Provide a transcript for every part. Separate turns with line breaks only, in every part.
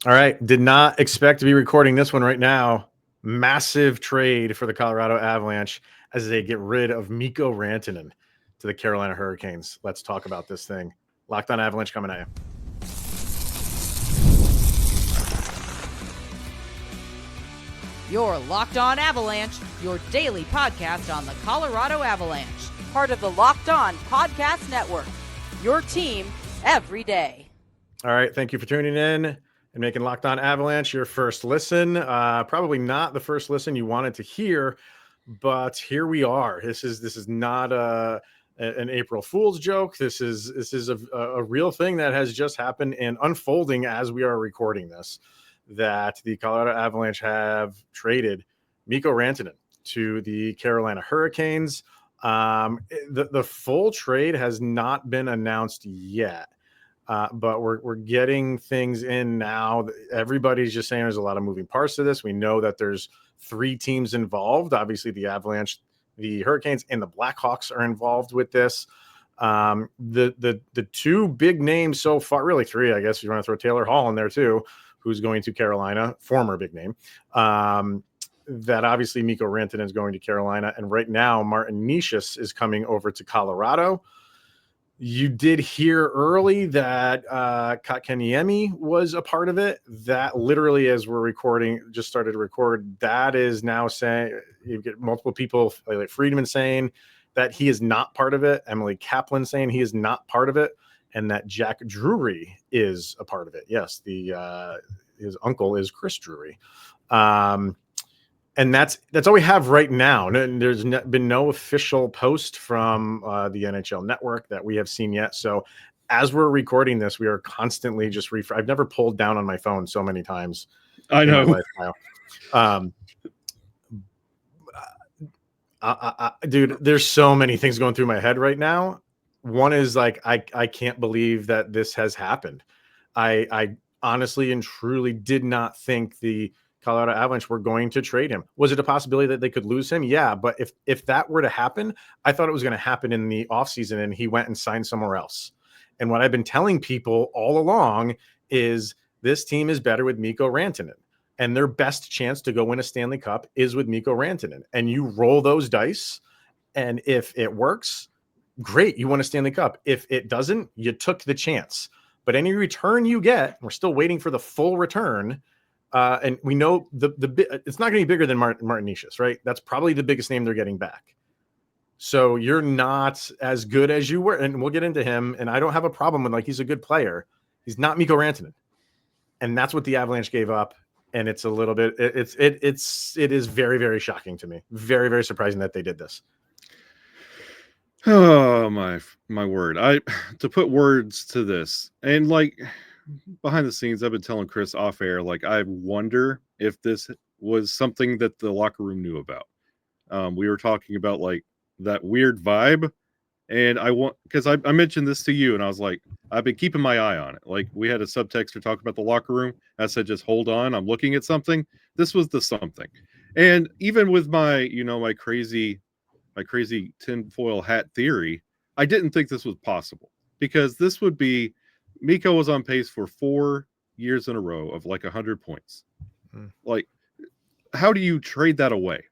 All right. Did not expect to be recording this one right now. Massive trade for the Colorado Avalanche as they get rid of Mikko Rantanen to the Carolina Hurricanes. Let's talk about this thing. Locked on Avalanche coming at you.
You're Locked On Avalanche, your daily podcast on the Colorado Avalanche. Part of the Locked On Podcast Network. Your team every day.
All right. Thank you for tuning in and making Locked On Avalanche your first listen. Probably not the first listen you wanted to hear, but here we are. This is not an April Fool's joke. This is a real thing that has just happened and unfolding as we are recording this, that the Colorado Avalanche have traded Mikko Rantanen to the Carolina Hurricanes. The full trade has not been announced yet, but we're getting things in now. Everybody's just saying there's a lot of moving parts to this. We know that there's 3 teams involved. Obviously, the Avalanche, the Hurricanes, and the Blackhawks are involved with this. The 2 big names so far, really 3, I guess. You want to throw Taylor Hall in there too, who's going to Carolina, former big name. That obviously Mikko Rantanen is going to Carolina. And right now, Martin Necas is coming over to Colorado. You did hear early that Kotkaniemi was a part of it. That literally, as we're recording, just started to record, that is now saying, you get multiple people, like Friedman saying that he is not part of it. Emily Kaplan saying he is not part of it. And that Jack Drury is a part of it. Yes, his uncle is Chris Drury. And that's all we have right now. There's been no official post from the NHL Network that we have seen yet. So as we're recording this, we are constantly just I've never pulled down on my phone so many times.
I know.
In my life now. Dude, there's so many things going through my head right now. One is like, I can't believe that this has happened. I honestly and truly did not think the Colorado Avalanche were going to trade him. Was it a possibility that they could lose him? Yeah, but if that were to happen, I thought it was going to happen in the offseason and he went and signed somewhere else. And what I've been telling people all along is this team is better with Mikko Rantanen. And their best chance to go win a Stanley Cup is with Mikko Rantanen. And you roll those dice, and if it works, great, you won a Stanley Cup. If it doesn't, you took the chance. But any return you get, we're still waiting for the full return. And we know it's not going to be bigger than Martin Necas, right? That's probably the biggest name they're getting back. So you're not as good as you were, and we'll get into him. And I don't have a problem with, like, he's a good player. He's not Mikko Rantanen, and that's what the Avalanche gave up. And it's a little bit, it is very, very shocking to me. Very, very surprising that they did this.
Oh my word! To put words to this, and like behind the scenes, I've been telling Chris off air, like, I wonder if this was something that the locker room knew about. We were talking about like that weird vibe, and because I mentioned this to you, and I was like, I've been keeping my eye on it. Like, we had a subtexter talk about the locker room. I said, just hold on, I'm looking at something. This was the something, and even with my my crazy tinfoil hat theory, I didn't think this was possible, because this would be, Mikko was on pace for 4 years in a row of like 100 points. Like, how do you trade that away?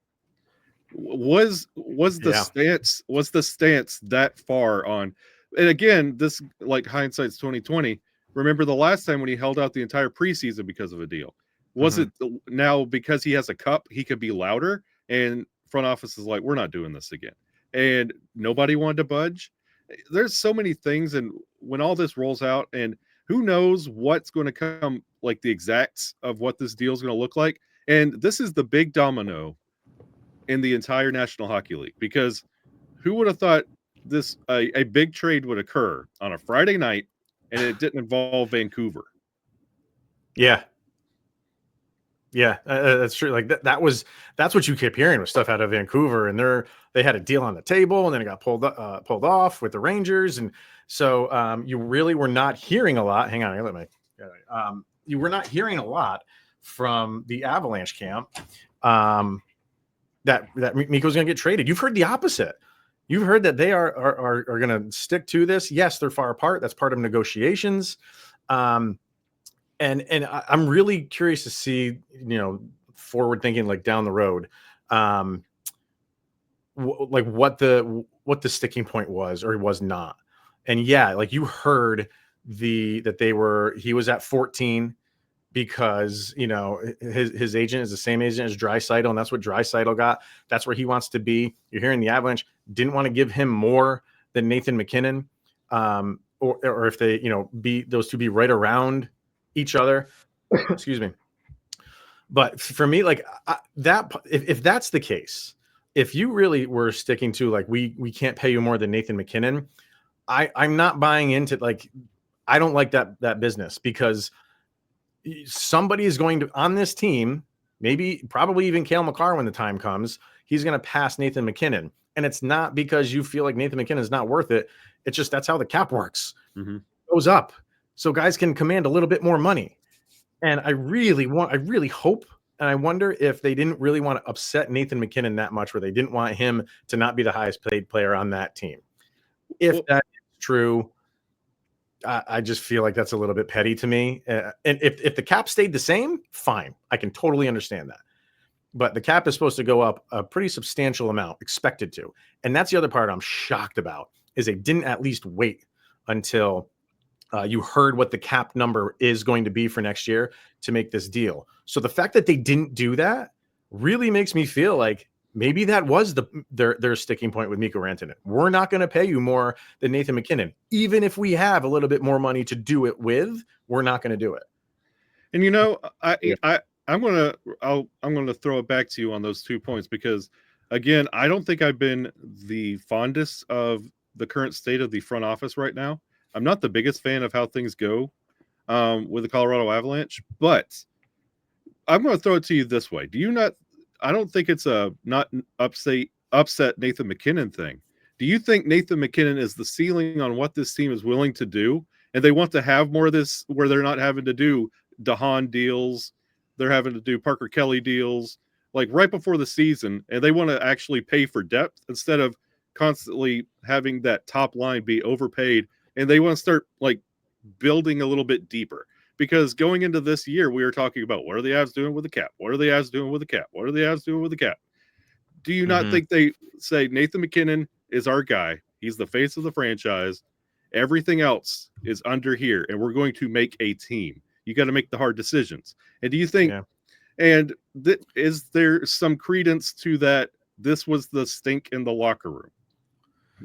Was the stance that far on? And again, this, like, hindsight's 2020. Remember the last time when he held out the entire preseason because of a deal? Was it now because he has a cup, he could be louder, and front office is like, we're not doing this again, and nobody wanted to budge? There's so many things, and when all this rolls out, and who knows what's going to come, like the exacts of what this deal is going to look like. And this is the big domino in the entire National Hockey League, because who would have thought this a big trade would occur on a Friday night and it didn't involve Vancouver?
Yeah, that's true. Like that's what you kept hearing with stuff out of Vancouver, and they had a deal on the table, and then it got pulled off with the Rangers, and so you really were not hearing a lot. Hang on, you were not hearing a lot from the Avalanche camp that Mikko's going to get traded. You've heard the opposite. You've heard that they are going to stick to this. Yes, they're far apart. That's part of negotiations. I'm really curious to see, forward thinking, like down the road, like what the sticking point was or was not. And yeah, like you heard he was at 14 because his agent is the same agent as Draisaitl, and that's what Draisaitl got. That's where he wants to be. You're hearing the Avalanche didn't want to give him more than Nathan MacKinnon, or if they be those two be right around each other. Excuse me. But for me, like if that's the case, if you really were sticking to like we can't pay you more than Nathan MacKinnon, I'm not buying into like I don't like that business, because somebody is going to on this team, probably even Cale Makar when the time comes, he's going to pass Nathan MacKinnon. And it's not because you feel like Nathan MacKinnon is not worth it. It's just that's how the cap works.
Mm-hmm.
It goes up. So guys can command a little bit more money. And I really hope, and I wonder if they didn't really want to upset Nathan MacKinnon that much, where they didn't want him to not be the highest paid player on that team. If that is true, I just feel like that's a little bit petty to me. And if the cap stayed the same, fine. I can totally understand that. But the cap is supposed to go up a pretty substantial amount, expected to. And that's the other part I'm shocked about, is they didn't at least wait until you heard what the cap number is going to be for next year to make this deal. So the fact that they didn't do that really makes me feel like maybe that was their sticking point with Mikko Rantanen. We're not going to pay you more than Nathan MacKinnon. Even if we have a little bit more money to do it with, we're not going to do it.
And I'm gonna throw it back to you on those 2 points, because again, I don't think I've been the fondest of the current state of the front office right now. I'm not the biggest fan of how things go with the Colorado Avalanche, but I'm going to throw it to you this way. I don't think it's a not upset Nathan MacKinnon thing. Do you think Nathan MacKinnon is the ceiling on what this team is willing to do? And they want to have more of this where they're not having to do DeHaan deals. They're having to do Parker Kelly deals like right before the season. And they want to actually pay for depth instead of constantly having that top line be overpaid. And they want to start like building a little bit deeper, because going into this year, we were talking about what are the Avs doing with the cap? What are the Avs doing with the cap? What are the Avs doing with the cap? Do you not think they say Nathan MacKinnon is our guy? He's the face of the franchise. Everything else is under here, and we're going to make a team. You got to make the hard decisions. And do you think, is there some credence to that? This was the stink in the locker room.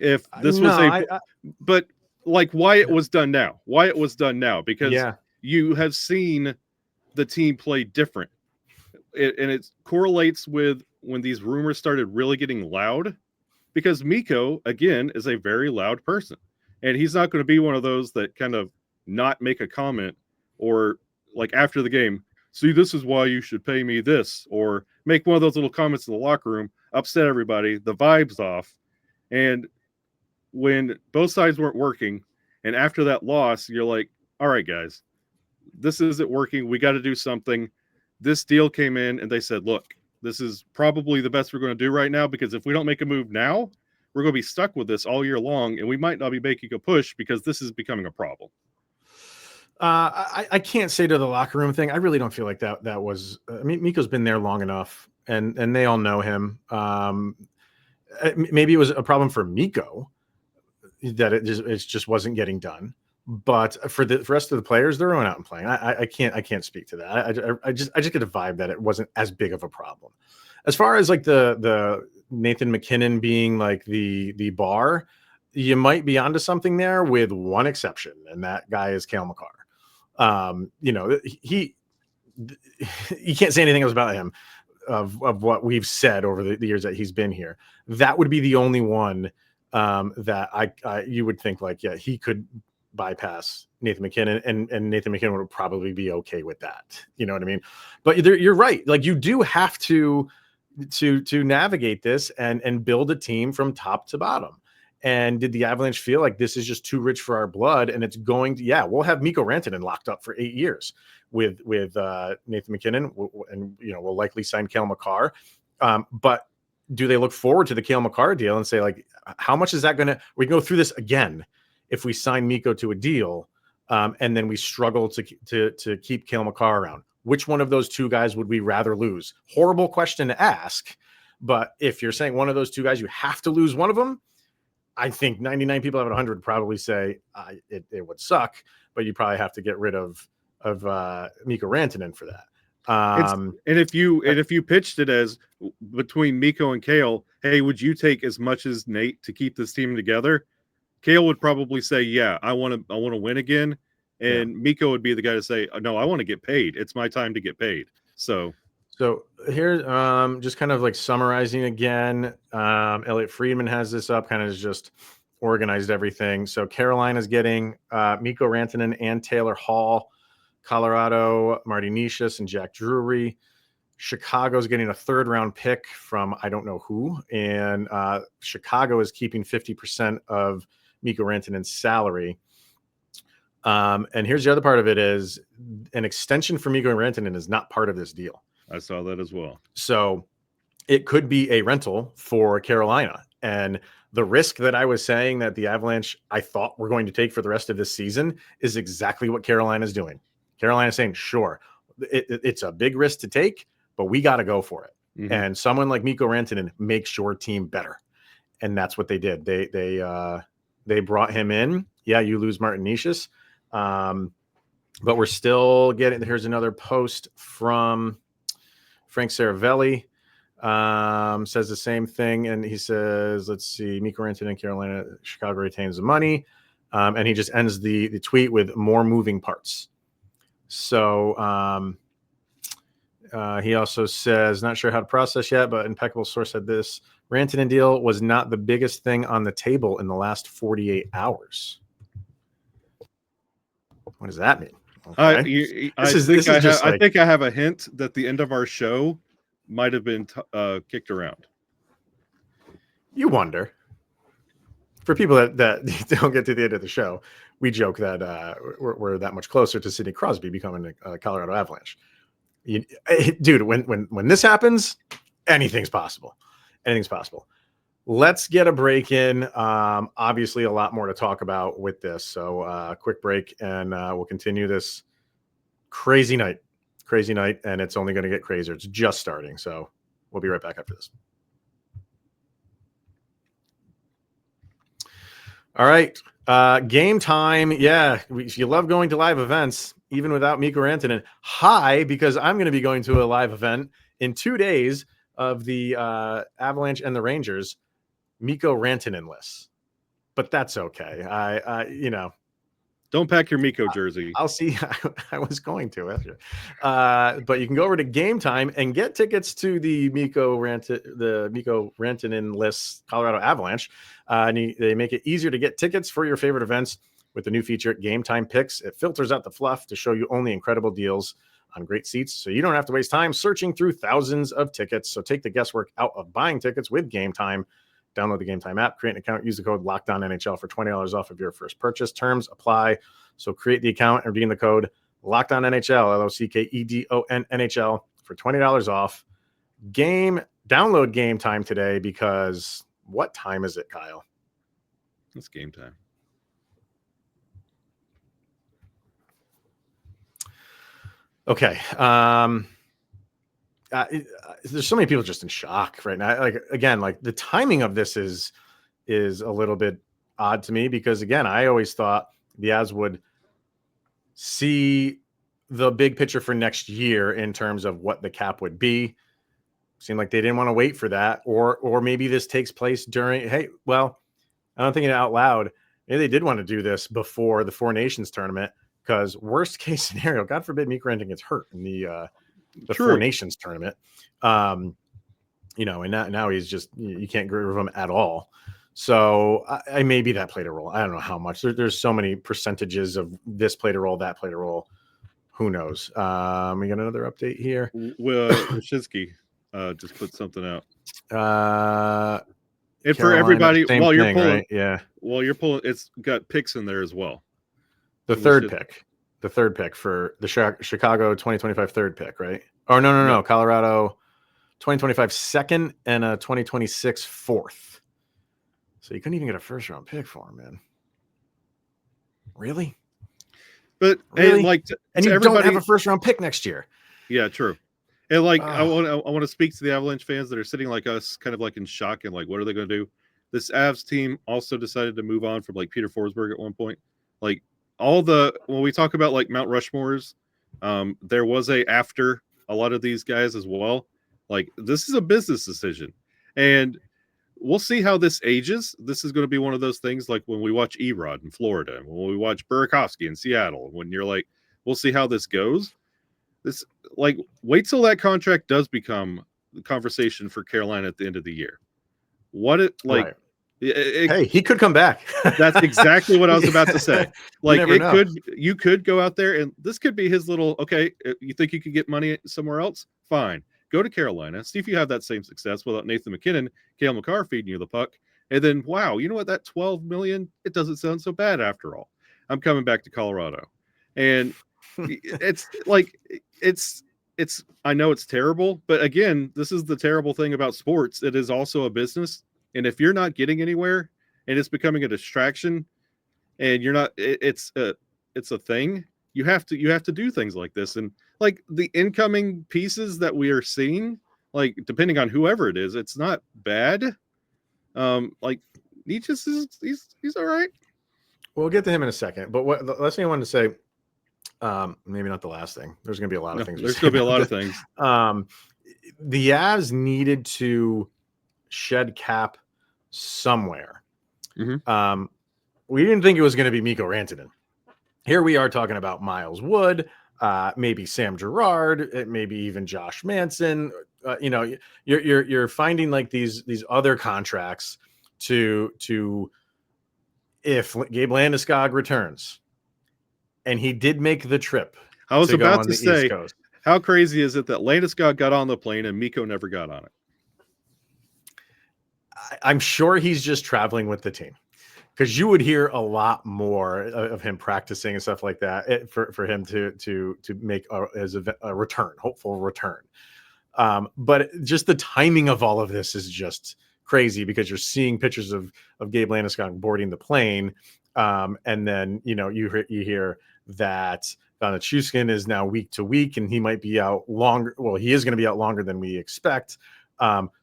If this but like why it was done now, because you have seen the team play different. And it correlates with when these rumors started really getting loud, because Mikko, again, is a very loud person. And he's not going to be one of those that kind of not make a comment or like after the game, see, this is why you should pay me this, or make one of those little comments in the locker room, upset everybody, the vibe's off. And when both sides weren't working, and after that loss, you're like, all right, guys, this isn't working. We got to do something. This deal came in and they said, look, this is probably the best we're going to do right now, because if we don't make a move now, we're going to be stuck with this all year long, and we might not be making a push because this is becoming a problem.
I can't say to the locker room thing. I really don't feel like that was. I mean, Mikko's been there long enough, and they all know him. Maybe it was a problem for Mikko that it just wasn't getting done. But for the rest of the players, they're going out and playing. I can't speak to that. I just get a vibe that it wasn't as big of a problem. As far as like the Nathan MacKinnon being like the bar, you might be onto something there, with one exception, and that guy is Cale Makar. You can't say anything else about him of what we've said over the years that he's been here. That would be the only one that you would think like, yeah, he could bypass Nathan MacKinnon, and Nathan MacKinnon would probably be okay with that. You know what I mean? But you're right. Like, you do have to navigate this and build a team from top to bottom. And did the Avalanche feel like this is just too rich for our blood? And it's going to, we'll have Mikko Rantanen locked up for 8 years with Nathan MacKinnon, and we'll likely sign Cale Makar. But do they look forward to the Cale Makar deal and say, like, how much is that going to? We can go through this again if we sign Mikko to a deal. and then we struggle to keep Cale Makar around. Which one of those two guys would we rather lose? Horrible question to ask. But if you're saying one of those two guys, you have to lose one of them. I think 99 people out of 100 would probably say it would suck, but you probably have to get rid of Mikko Rantanen for that.
And if you pitched it as between Mikko and Cale, hey, would you take as much as Nate to keep this team together? Cale would probably say, yeah, I want to win again. And Mikko would be the guy to say, no, I want to get paid. It's my time to get paid. So
here's just kind of like summarizing again. Elliot Friedman has this up, kind of just organized everything. So Carolina's getting Mikko Rantanen and Taylor Hall. Colorado, Martin Necas and Jack Drury. Chicago's getting a 3rd round pick from I don't know who. And Chicago is keeping 50% of Mikko Rantanen's salary. And here's the other part of it is an extension for Mikko Rantanen is not part of this deal.
I saw that as well.
So it could be a rental for Carolina. And the risk that I was saying that the Avalanche I thought were going to take for the rest of this season is exactly what Carolina's doing. Carolina's saying, sure, it's a big risk to take, but we got to go for it. Mm-hmm. And someone like Mikko Rantanen makes your team better. And that's what they did. They brought him in. Yeah, you lose Martin Necas. But we're still getting, here's another post from Frank Saravelli. Says the same thing. And he says, let's see, Mikko Rantanen, Carolina, Chicago retains the money. And he just ends the tweet with more moving parts. So he also says, not sure how to process yet, but impeccable source said this Rantanen deal was not the biggest thing on the table in the last 48 hours. What does that mean? Okay.
I think I have a hint that the end of our show might have been kicked around.
You wonder. For people that don't get to the end of the show, we joke that we're that much closer to Sidney Crosby becoming a Colorado Avalanche. Dude, when this happens, anything's possible. Anything's possible. Let's get a break in. Obviously, a lot more to talk about with this. So quick break, and we'll continue this crazy night. And it's only going to get crazier. It's just starting. So we'll be right back after this. All right. Game time. Yeah. If you love going to live events, even without Mikko Rantanen, hi, because I'm going to be going to a live event in 2 days of the Avalanche and the Rangers Mikko Rantanen-less. But that's okay.
Don't pack your Mikko jersey.
I'll see. I was going to. But you can go over to Game Time and get tickets to the Mikko Rantanen-less Colorado Avalanche. And they make it easier to get tickets for your favorite events with the new feature, Game Time Picks. It filters out the fluff to show you only incredible deals on great seats, so you don't have to waste time searching through thousands of tickets. So take the guesswork out of buying tickets with Game Time. Download the Game Time app, create an account, use the code LOCKEDONNHL for $20 off of your first purchase. Terms apply. So create the account and redeem the code LOCKEDONNHL, LOCKEDONNHL for $20 off. Download Game Time today, because what time is it, Kyle?
It's game time.
Okay. There's so many people just in shock right now. Like the timing of this is a little bit odd to me, because again, I always thought the Avs would see the big picture for next year in terms of what the cap would be. Seemed like they didn't want to wait for that, or maybe this takes place during. Hey, well, I don't think it out loud. Maybe they did want to do this before the Four Nations tournament, because worst case scenario, God forbid, Mikko Rantanen gets hurt in the Four Nations tournament. And now he's just, you can't get rid of him at all. So I maybe that played a role. I don't know how much. There's so many percentages of this played a role, that played a role. Who knows? We got another update here.
Wyshynski just put something out. And
Carolina,
for everybody, while you're pulling,
right? Yeah.
While you're pulling, it's got picks in there as well.
The third pick for the Chicago 2025 third pick, right? Oh, no. Colorado 2025 second and a 2026 fourth. So you couldn't even get a first round pick for him, man. Really?
But
Really?
and like
and
to
you
everybody,
don't have a first round pick next year.
yeah, true. And like I
Oh,
want to speak to the Avalanche fans that are sitting like us, kind of like in shock and like, what are they going to do? This Avs team also decided to move on from like Peter Forsberg at one point. Like when we talk about like Mount Rushmores, there was after a lot of these guys as well. Like this is a business decision, and we'll see how this ages. This is going to be one of those things like when we watch Erod in Florida, and when we watch Burakovsky in Seattle. When you're like, we'll see how this goes. This like wait till that contract does become the conversation for Carolina at the end of the year. What it like?
right. Hey, he could come back.
That's exactly what I was about to say. Like
never know.
you could go out there and this could be his little, okay, you think you could get money somewhere else? Fine. Go to Carolina, see if you have that same success without Nathan McKinnon, Cale Makar feeding you the puck. And then, wow, you know what? That $12 million, it doesn't sound so bad after all. I'm coming back to Colorado. And it's like, it's, I know it's terrible, but again, this is the terrible thing about sports. It is also a business. And if you're not getting anywhere and it's becoming a distraction and you're not, it's a thing, you have to do things like this. And like the incoming pieces that we are seeing, like depending on whoever it is, it's not bad. Like Necas he's all right.
We'll get to him in a second. But what the last thing I wanted to say, maybe not the last thing. There's going to be a lot of things.
There's going to be a lot of things.
The Avs needed to shed cap somewhere.
Mm-hmm.
We didn't think it was going to be Mikko Rantanen. Here we are talking about Miles Wood, maybe Sam Girard, maybe even Josh Manson. You're finding like these other contracts to if Gabe Landeskog returns, and he did make the trip.
I was about to
East
say,
Coast.
How crazy is it that Landeskog got on the plane and Mikko never got on it?
I'm sure he's just traveling with the team, because you would hear a lot more of him practicing and stuff like that for him to make a return, hopeful return. But just the timing of all of this is just crazy, because you're seeing pictures of Gabe Landeskog boarding the plane, and then you hear that Vanachuskin is now week to week, and he might be out longer. Well, he is going to be out longer than we expect.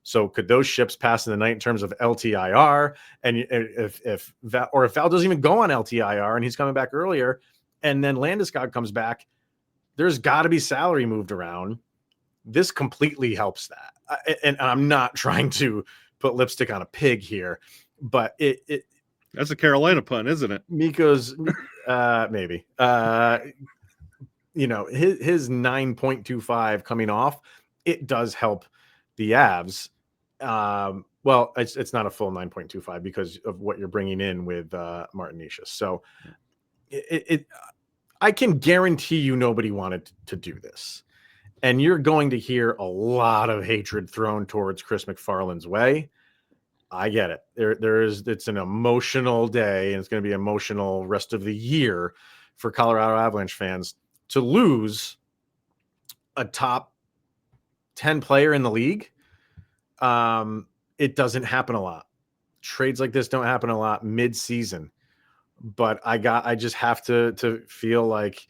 So could those ships pass in the night in terms of LTIR? And if Val doesn't even go on LTIR and he's coming back earlier, and then Landeskog comes back, there's got to be salary moved around. This completely helps that. And I'm not trying to put lipstick on a pig here, but it
that's a Carolina pun, isn't it?
Mikko's maybe his 9.25 coming off, it does help the Avs. Well, it's not a full 9.25 because of what you're bringing in with Martin Necas. So I can guarantee you nobody wanted to do this. And you're going to hear a lot of hatred thrown towards Chris McFarland's way. I get it. It's an emotional day, and it's going to be an emotional rest of the year for Colorado Avalanche fans to lose a top 10 player in the league. It doesn't happen a lot. Trades like this don't happen a lot mid-season. But I just have to feel like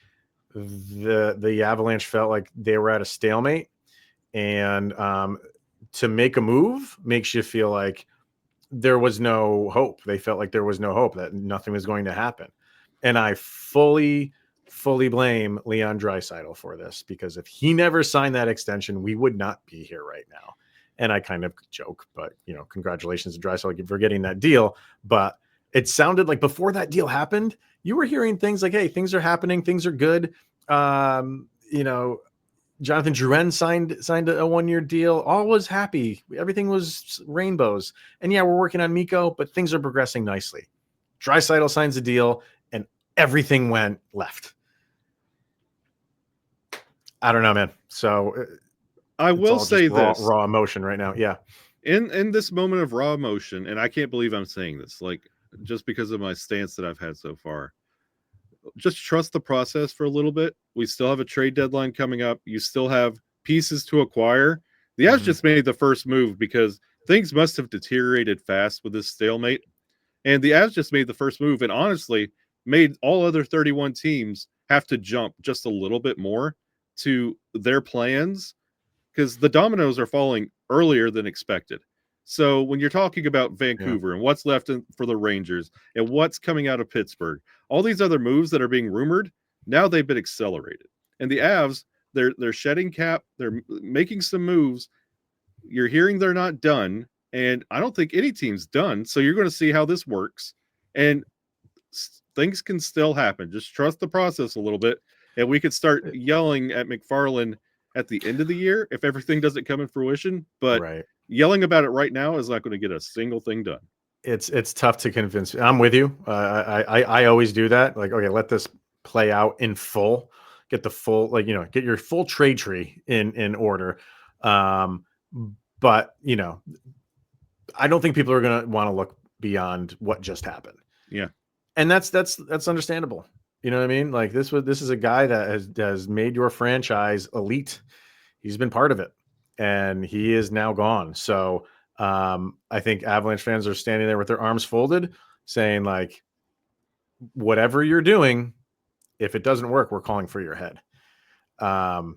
the Avalanche felt like they were at a stalemate, and to make a move makes you feel like there was no hope. They felt like there was no hope, that nothing was going to happen. And I fully blame Leon Draisaitl for this, because if he never signed that extension, we would not be here right now. And I kind of joke, but congratulations to Draisaitl for getting that deal. But it sounded like before that deal happened, you were hearing things like, hey, things are happening, things are good. Jonathan Drouin signed a 1-year deal. All was happy. Everything was rainbows. And yeah, we're working on Mikko, but things are progressing nicely. Draisaitl signs a deal, and everything went left. I don't know, man. So
I will say this.
Raw emotion right now. Yeah.
In this moment of raw emotion, and I can't believe I'm saying this, like, just because of my stance that I've had so far, just trust the process for a little bit. We still have a trade deadline coming up. You still have pieces to acquire. The Avs just made the first move because things must have deteriorated fast with this stalemate. And the Avs just made the first move, and honestly made all other 31 teams have to jump just a little bit more to their plans, because the dominoes are falling earlier than expected. So when you're talking about Vancouver and what's left for the Rangers and what's coming out of Pittsburgh, all these other moves that are being rumored, now they've been accelerated. And the Avs, they're shedding cap, they're making some moves. You're hearing they're not done, and I don't think any team's done. So you're going to see how this works, and things can still happen. Just trust the process a little bit, and we could start yelling at McFarland at the end of the year if everything doesn't come in fruition. But yelling about it right now is not going to get a single thing done.
It's tough to convince. I'm with you. I always do that. Like, okay, let this play out in full. Get the full, get your full trade tree in order. But I don't think people are going to want to look beyond what just happened.
Yeah,
and that's understandable. You know what I mean? Like this is a guy that has made your franchise elite. He's been part of it, and he is now gone. So I think Avalanche fans are standing there with their arms folded, saying like, whatever you're doing, if it doesn't work, we're calling for your head. And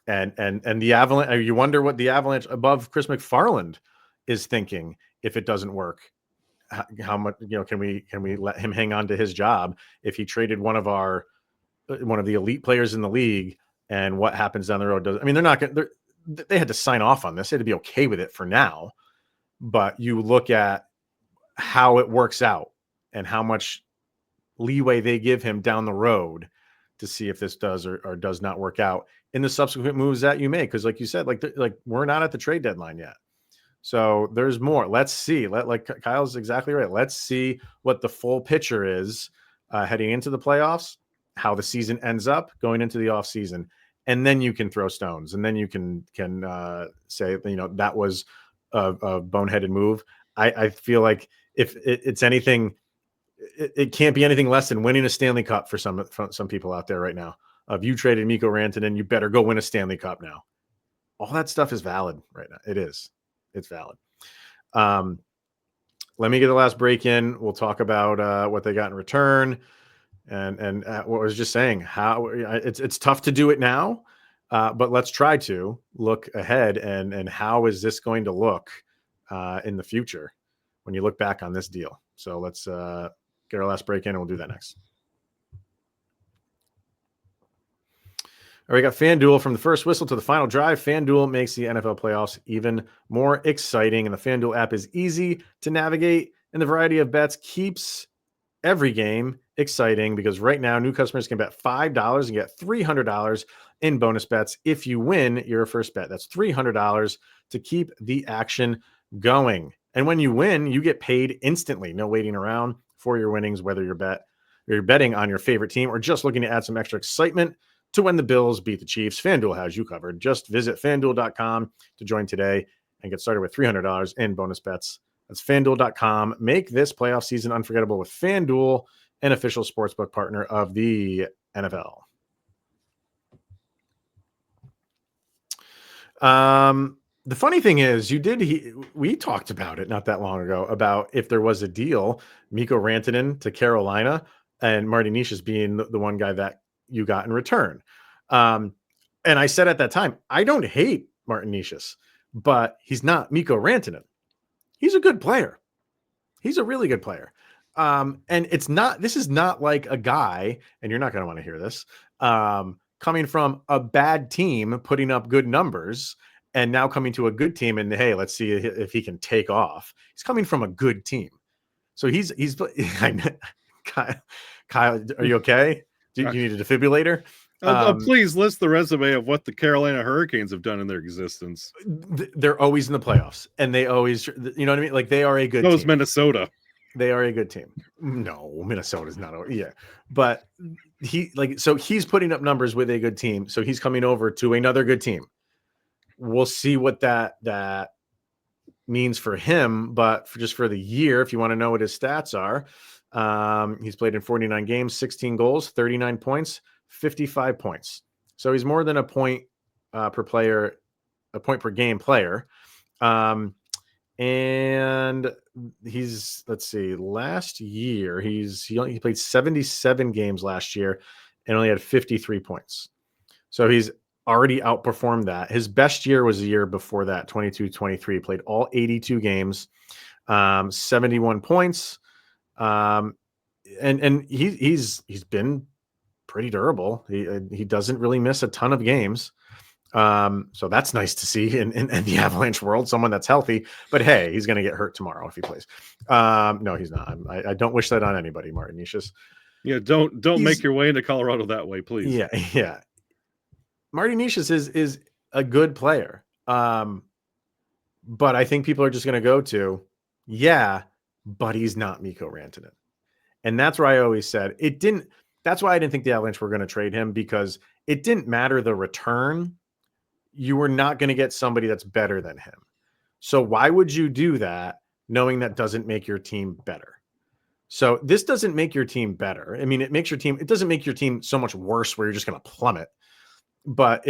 the Avalanche, you wonder what the Avalanche above Chris McFarland is thinking if it doesn't work. How much, can we let him hang on to his job if he traded one of the elite players in the league, and what happens down the road? They're not going to, they had to sign off on this. They had to be okay with it for now, but you look at how it works out and how much leeway they give him down the road to see if this does or does not work out in the subsequent moves that you make. Cause like you said, like we're not at the trade deadline yet. So there's more. Let's see. Like Kyle's exactly right. Let's see what the full picture is heading into the playoffs, how the season ends up going into the off season. And then you can throw stones, and then you can say, that was a boneheaded move. I feel like if it's anything, it can't be anything less than winning a Stanley Cup for some people out there right now. If you traded Mikko Rantanen, you better go win a Stanley Cup now. All that stuff is valid right now. It is. It's valid. Let me get the last break in. We'll talk about what they got in return, and what I was just saying. How it's tough to do it now, but let's try to look ahead and how is this going to look in the future when you look back on this deal. So let's get our last break in, and we'll do that next. All right, we got FanDuel. From the first whistle to the final drive, FanDuel makes the NFL playoffs even more exciting. And the FanDuel app is easy to navigate, and the variety of bets keeps every game exciting, because right now new customers can bet $5 and get $300 in bonus bets if you win your first bet. That's $300 to keep the action going. And when you win, you get paid instantly. No waiting around for your winnings, whether you're betting on your favorite team or just looking to add some extra excitement to when the Bills beat the Chiefs. FanDuel has you covered. Just visit FanDuel.com to join today and get started with $300 in bonus bets. That's FanDuel.com. Make this playoff season unforgettable with FanDuel, an official sportsbook partner of the NFL. The funny thing is, we talked about it not that long ago about if there was a deal, Mikko Rantanen to Carolina and Martin Necas being the one guy that you got in return. And I said at that time, I don't hate Martin Necas, but he's not Mikko Rantanen. He's a good player. He's a really good player. And this is not like a guy, and you're not going to want to hear this, coming from a bad team, putting up good numbers, and now coming to a good team, and hey, let's see if he can take off. He's coming from a good team. So he's Kyle, are you okay? Do you need a defibrillator?
Please list the resume of what the Carolina Hurricanes have done in their existence.
They're always in the playoffs, and they always, you know what I mean? Like, they are a good team.
Minnesota.
They are a good team. No, Minnesota's not. Yeah. But he's putting up numbers with a good team. So he's coming over to another good team. We'll see what that means for him. But just for the year, if you want to know what his stats are, he's played in 49 games, 16 goals, 39 points, 55 points. So he's more than a point per player, a point per game player. And he's, let's see, last year he played 77 games last year, and only had 53 points. So he's already outperformed that. His best year was the year before that, 22-23. Played all 82 games, 71 points. And he's been pretty durable. He doesn't really miss a ton of games. So that's nice to see in the Avalanche world, someone that's healthy. But hey, he's going to get hurt tomorrow if he plays. No, he's not. I don't wish that on anybody, Martin Necas.
Yeah, don't make your way into Colorado that way, please.
Yeah. Martin Necas is a good player. But I think people are just going to go to, but he's not Mikko Rantanen. And that's where I always said that's why I didn't think the Avalanche were going to trade him, because it didn't matter the return. You were not going to get somebody that's better than him. So why would you do that knowing that doesn't make your team better? So this doesn't make your team better. I mean, it doesn't make your team so much worse where you're just going to plummet. But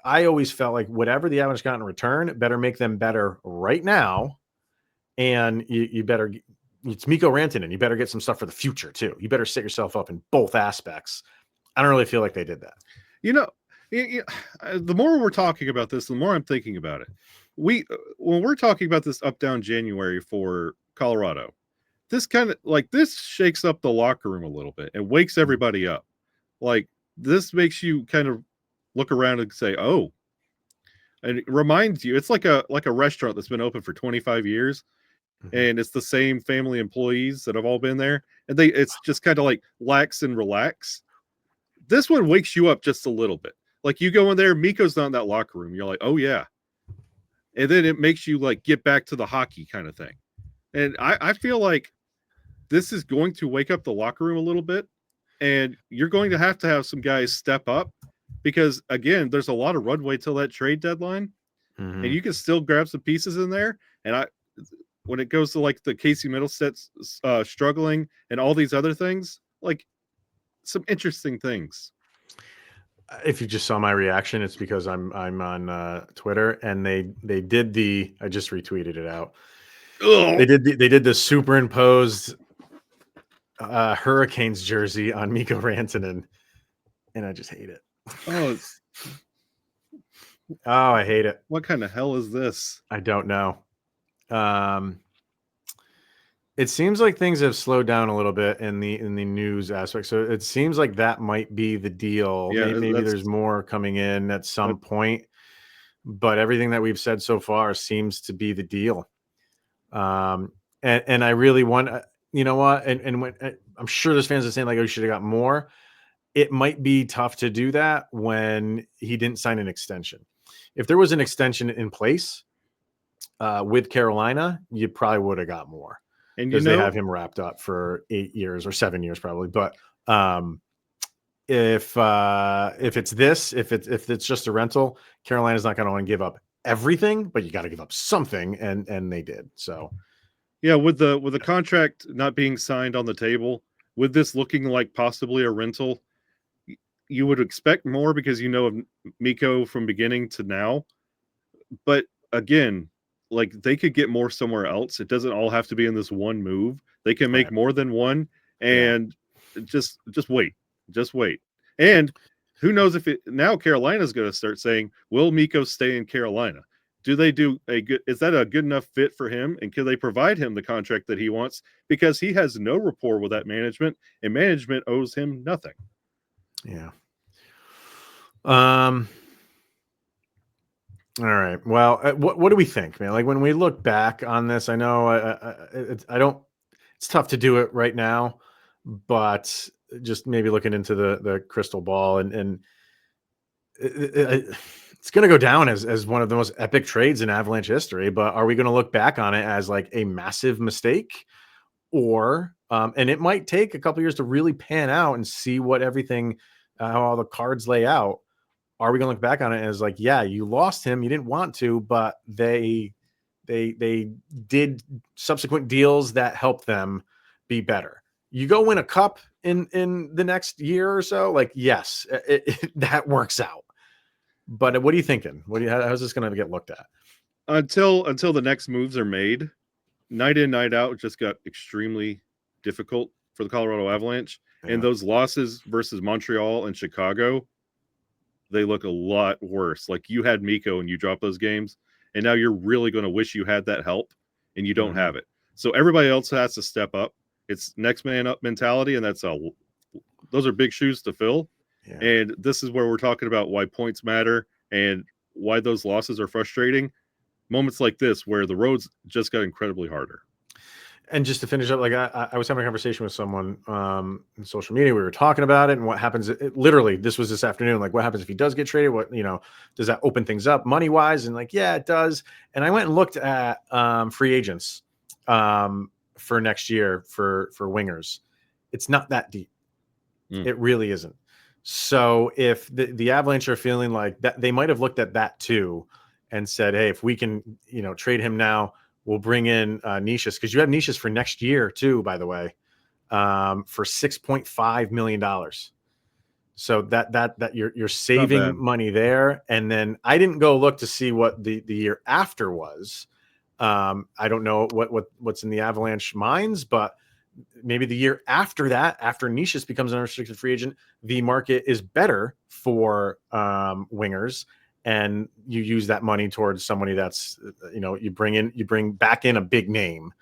I always felt like whatever the Avalanche got in return, it better make them better right now. And you better, it's Mikko Rantanen. You better get some stuff for the future too. You better set yourself up in both aspects. I don't really feel like they did that.
The more we're talking about this, the more I'm thinking about it. When we're talking about this up down January for Colorado, this kind of this shakes up the locker room a little bit and wakes everybody up. Like, this makes you kind of look around and say, oh, and it reminds you, it's like a restaurant that's been open for 25 years. Mm-hmm. And it's the same family employees that have all been there. And it's just kind of like lax and relax. This one wakes you up just a little bit. Like, you go in there, Mikko's not in that locker room. You're like, oh yeah. And then it makes you get back to the hockey kind of thing. And I feel like this is going to wake up the locker room a little bit. And you're going to have some guys step up, because again, there's a lot of runway till that trade deadline. Mm-hmm. And you can still grab some pieces in there. And when it goes to the Casey Middlestats struggling and all these other things, some interesting things.
If you just saw my reaction, it's because I'm on Twitter, and they did I just retweeted it out. Ugh. They did the superimposed Hurricanes jersey on Mikko Rantanen, and I just hate it.
Oh,
I hate it.
What kind of hell is this?
I don't know. It seems like things have slowed down a little bit in the news aspect. So it seems like that might be the deal. Yeah, maybe there's more coming in at some point, but everything that we've said so far seems to be the deal. And I really want, you know what? And when I'm sure there's fans that are saying oh, you should have got more. It might be tough to do that when he didn't sign an extension. If there was an extension in place with Carolina, you probably would have got more. And because they have him wrapped up for 8 years or 7 years probably. But if it's just a rental, Carolina's not going to want to give up everything, but you got to give up something, and they did. So
yeah, with the contract not being signed on the table, with this looking like possibly a rental, you would expect more because of Mikko from beginning to now. But again, they could get more somewhere else. It doesn't all have to be in this one move. They can make more than one, and just wait. And who knows if now Carolina's going to start saying, will Mikko stay in Carolina? Do they do is that a good enough fit for him? And can they provide him the contract that he wants? Because he has no rapport with that management, and management owes him nothing.
Yeah. All right. Well, what do we think, man? When we look back on this, I know it's tough to do it right now, but just maybe looking into the crystal ball, and it's going to go down as one of the most epic trades in Avalanche history. But are we going to look back on it as a massive mistake, or and it might take a couple years to really pan out and see what everything, how all the cards lay out. Are we going to look back on it as you lost him, you didn't want to, but they did subsequent deals that helped them be better. You go win a cup in the next year or so, yes, that works out. But what are you thinking? How's this going to get looked at?
Until the next moves are made, night in, night out just got extremely difficult for the Colorado Avalanche. And those losses versus Montreal and Chicago, they look a lot worse. Like you had Mikko and you dropped those games, and now you're really going to wish you had that help, and you don't have it. So everybody else has to step up. It's next man up mentality, and those are big shoes to fill. Yeah. And this is where we're talking about why points matter and why those losses are frustrating. Moments like this where the roads just got incredibly harder.
And just to finish up, like I was having a conversation with someone in social media. We were talking about it and what happens. Literally, this was this afternoon. Like, what happens if he does get traded? What, does that open things up money wise? And like, yeah, it does. And I went and looked at free agents for next year for wingers. It's not that deep. It really isn't. So if the Avalanche are feeling like that, they might have looked at that too and said, hey, if we can, trade him now, we'll bring in Necas, because you have Necas for next year too, by the way, for $6.5 million. So that you're saving money there. And then I didn't go look to see what the year after was. I don't know what's in the Avalanche minds, but maybe the year after that, after Necas becomes an unrestricted free agent, the market is better for wingers. And you use that money towards somebody that's, you bring back in a big name,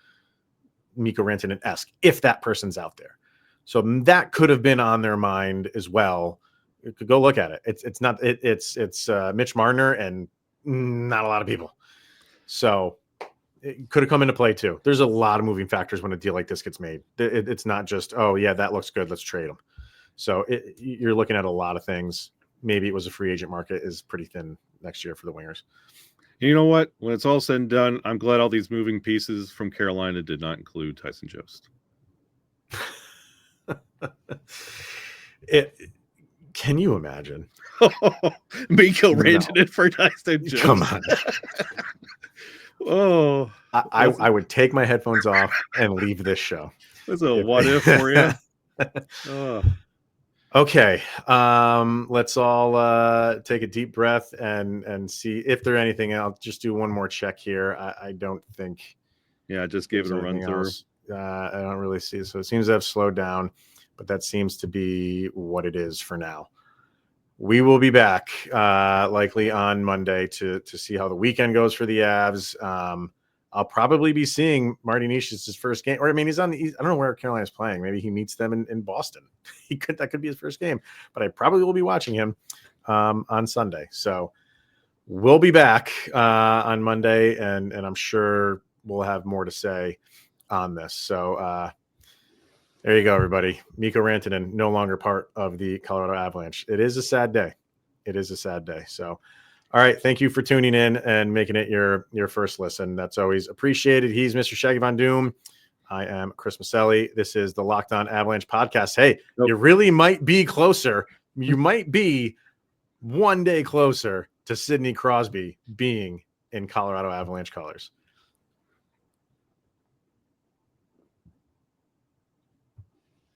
Mikko Rantanen-esque, if that person's out there. So that could have been on their mind as well. You could go look at it. It's Mitch Marner and not a lot of people. So it could have come into play too. There's a lot of moving factors when a deal like this gets made. It's not just, oh yeah, that looks good, let's trade them. So you're looking at a lot of things. Maybe it was a free agent market is pretty thin next year for the wingers.
You know what? When it's all said and done, I'm glad all these moving pieces from Carolina did not include Tyson Jost.
Can you imagine?
Mikko Rantanen for Tyson Jost.
Come on.
Oh,
I would take my headphones off and leave this show.
That's a what if for you. Oh.
Okay, let's all take a deep breath and see if there's anything. I'll just do one more check here. I don't think.
Yeah, I just gave it a run through.
I don't really see it. So it seems to have slowed down, but that seems to be what it is for now. We will be back likely on Monday to see how the weekend goes for the Avs. I'll probably be seeing Martin Necas' his first game, or he's on the. I don't know where Carolina's playing. Maybe he meets them in Boston. That could be his first game, but I probably will be watching him on Sunday. So we'll be back on Monday, and I'm sure we'll have more to say on this. So there you go, everybody. Mikko Rantanen no longer part of the Colorado Avalanche. It is a sad day. So. All right. Thank you for tuning in and making it your first listen. That's always appreciated. He's Mr. Shaggy Von Doom. I am Chris Maselli. This is the Locked On Avalanche podcast. Hey, You really might be closer. You might be one day closer to Sidney Crosby being in Colorado Avalanche colors.